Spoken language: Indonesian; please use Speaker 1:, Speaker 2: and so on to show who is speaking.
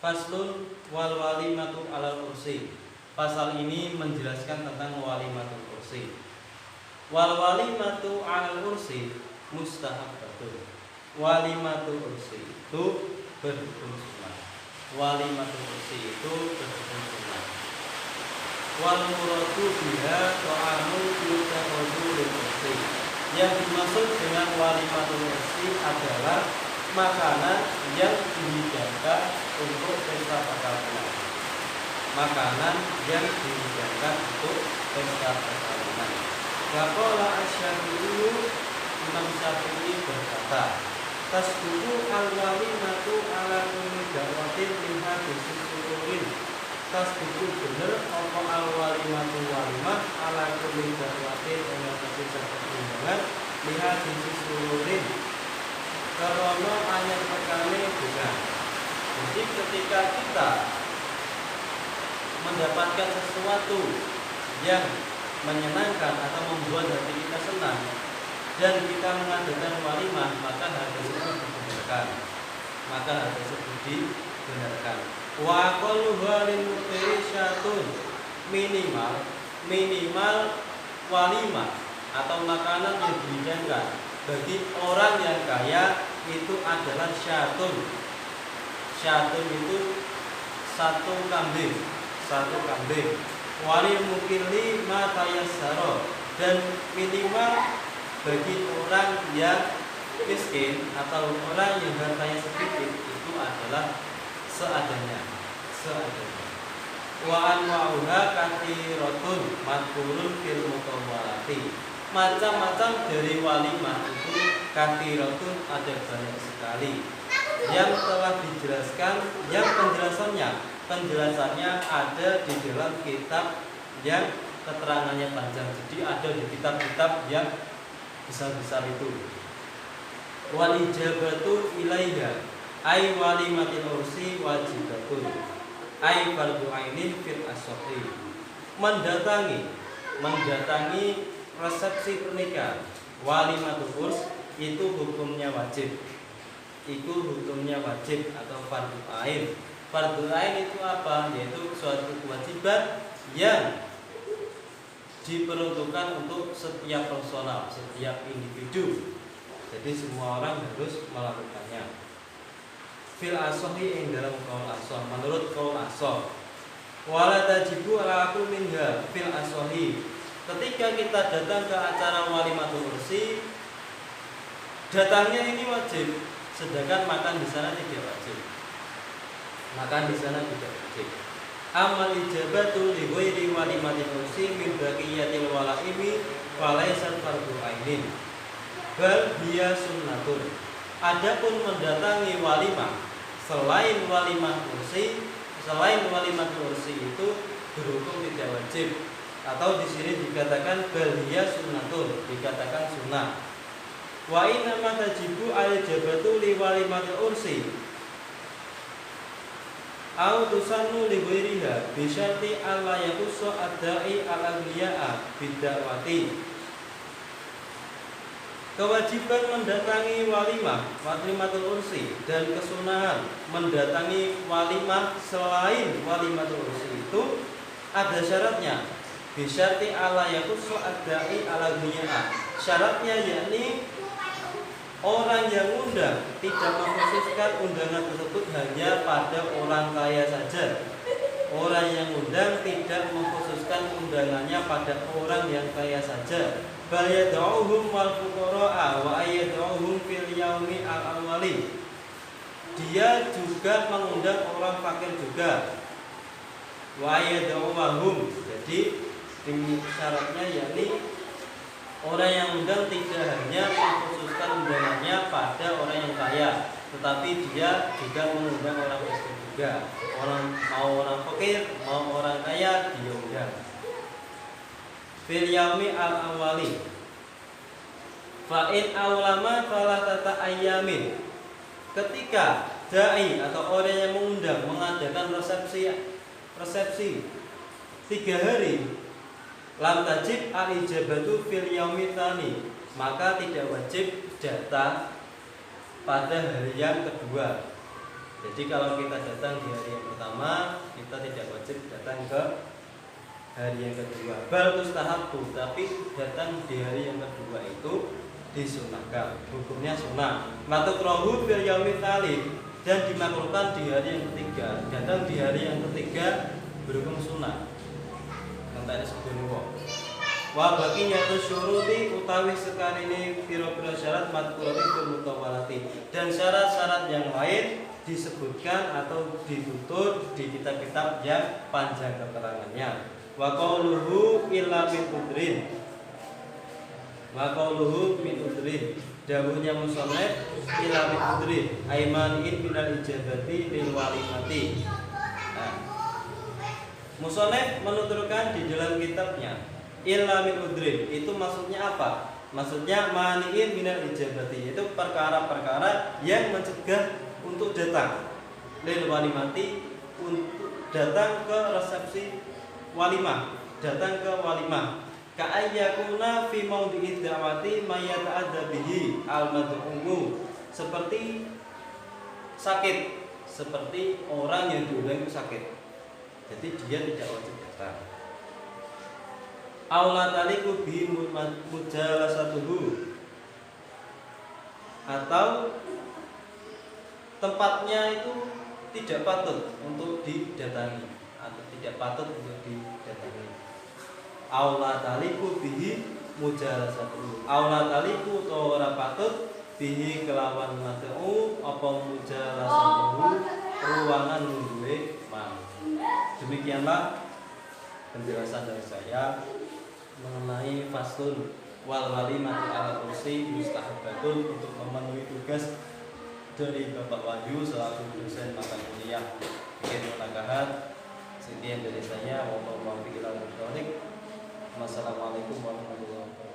Speaker 1: Faslun wal walimatu alal ursi. Pasal ini menjelaskan tentang walimatul ursi. Wal walimatu alal ursi mustahabbatun. Walimatul ursi itu berhukum sunnah. Walimatul ursi itu berhukum sunnah. Wal muradu biha ta'amul yutakhadhu lil ursi. Yang dimaksud dengan walimatul ursi adalah makanan yang dihidangkan untuk pesta perkawinan. Makanan yang dihidangkan untuk pesta perkawinan. Qala Asy-Syafi'i, Imam Syafi'i berkata, tasbuku al-walimatu ala kulli da'watin min hadisi sururin. Tasbuku bener apa al-walimatu walimah ala kulli da'watin ing atase satu undangan min hadisi sururin. Karena ayat perkane bukan. Jadi ketika kita mendapatkan sesuatu yang menyenangkan atau membuat hati kita senang dan kita mengadakan walimah, maka hal tersebut dibenarkan. Maka hal tersebut dibenarkan. Wa aqalluha lil muqtari syatun. Minimal walimah atau makanan yang dihidangkan bagi orang yang kaya itu adalah syatun. Syatun itu satu kambing. Wali mukili ma tayassara, dan minimal bagi orang yang miskin atau orang yang hartanya sedikit itu adalah seadanya. Wa anwa'uha katsiratun madhkurun fil mutawwalati. Macam-macam dari walimah itu katsiratun ada banyak sekali yang telah dijelaskan, yang penjelasannya ada di dalam kitab yang keterangannya panjang. Jadi ada di kitab-kitab yang besar-besar itu. Wal ijabatu ilaiha ay walimatil ursi wajibatun ay fardhu ainin fil as-sahih. Mendatangi resepsi pernikahan walimatul urs itu hukumnya wajib. Atau fardhu ain. Fardhu ain itu apa? Yaitu suatu kewajiban yang diperuntukkan untuk setiap personal, setiap individu. Jadi semua orang harus melakukannya. Fil asohi, yang dalam qaul asoh, menurut qaul asoh. Wala tajibu ala akul minha fil asohi. Ketika kita datang ke acara walimatul ursi, datangnya ini wajib, sedangkan makan di sana tidak wajib. Amal ijabatu li ghairi walimatil ursi min baqiyatil walaimi falaisat fardhu ainin. Bal hiya sunnatun. Adapun mendatangi walimah selain walimah ursi itu berhukum tidak wajib, atau di sini dikatakan bal hiya sunnatun, dikatakan sunnah. Wa inna ma tajibu al-jabatu li walimatil ursi au tusannu li ghairiha bi syarti alla yaqussa ad-da'i al-aghniya'a bid-da'wati. Kewajiban mendatangi walimatul ursi dan kesunahan mendatangi walimah selain walimatul ursi itu ada syaratnya. Bi syarti alla yaqussa ad-da'i al-aghniya'a. Syaratnya yakni orang yang undang tidak mengkhususkan undangan tersebut hanya pada orang kaya saja. Orang yang undang tidak mengkhususkan undangannya pada orang yang kaya saja. Bal yad'uhum wal fuqara'a wa ayyad'uhum fil yaumi al-awwali. Dia juga mengundang orang fakir juga. Wa ayyad'uhum. Jadi syaratnya yakni orang yang undang tidak hanya mengkhususkan undangannya pada orang yang kaya, tetapi dia juga mengundang orang miskin juga. Mau orang fakir, mau orang kaya, dia undang. Fil yaumi al-awwali. Fa in aulama falatata ayyamin. Ketika dai atau orang yang mengundang mengadakan resepsi 3 hari, lam tajib al-ijabatu fil yaumi tsani, maka tidak wajib datang pada hari yang kedua. Jadi kalau kita datang di hari yang pertama, kita tidak wajib datang ke hari yang kedua. Bal tustahabu, tapi datang di hari yang kedua itu disunahkan, hukumnya sunnah. Matukrahu fil yaumil tali, dan dimakruhkan di hari yang ketiga. Datang di hari yang ketiga berhukum sunnah. Nanti sebelum wong. Wa baqiyatu syuruti utawi sekali ini pira-pira syarat madkurati fil mutawalati, dan syarat-syarat yang lain disebutkan atau ditutur di kitab-kitab yang panjang keterangannya. Wa qauluhu illa min udrin, wa qauluhu min udrin, dawuhnya musannaf illa min udrin aimanin minal ijabati lil walimati. Nah, musannaf menuturkan di dalam kitabnya illa min udrin, itu maksudnya apa? Maksudnya maniin minal ijabati, itu perkara-perkara yang mencegah untuk datang lil walimati, untuk datang ke resepsi walimah, datang ke walimah. Ka'ayyakuna fi maudhi'i da'wati may yata'adda bihi al-mad'u, seperti sakit, seperti orang yang diundang itu sakit, jadi dia tidak wajib datang. Aula taliku bi mujalasatuhu, atau tempatnya itu tidak patut untuk didatangi atau tidak patut untuk didatangi. Aula taliku bihi mujalasatuhu, aula taliku to ora patut bihi kelawan mad'u apa mujalasatuhu, ruangan duwe man. Demikianlah penjelasan dari saya mengenai faslun wal walimatu ala kursi mustahabatun, untuk memenuhi tugas dari Bapak Wahyu selaku dosen mata kuliah Fikih Munakahat. Sekian dari saya. Wassalamualaikum warahmatullahi wabarakatuh.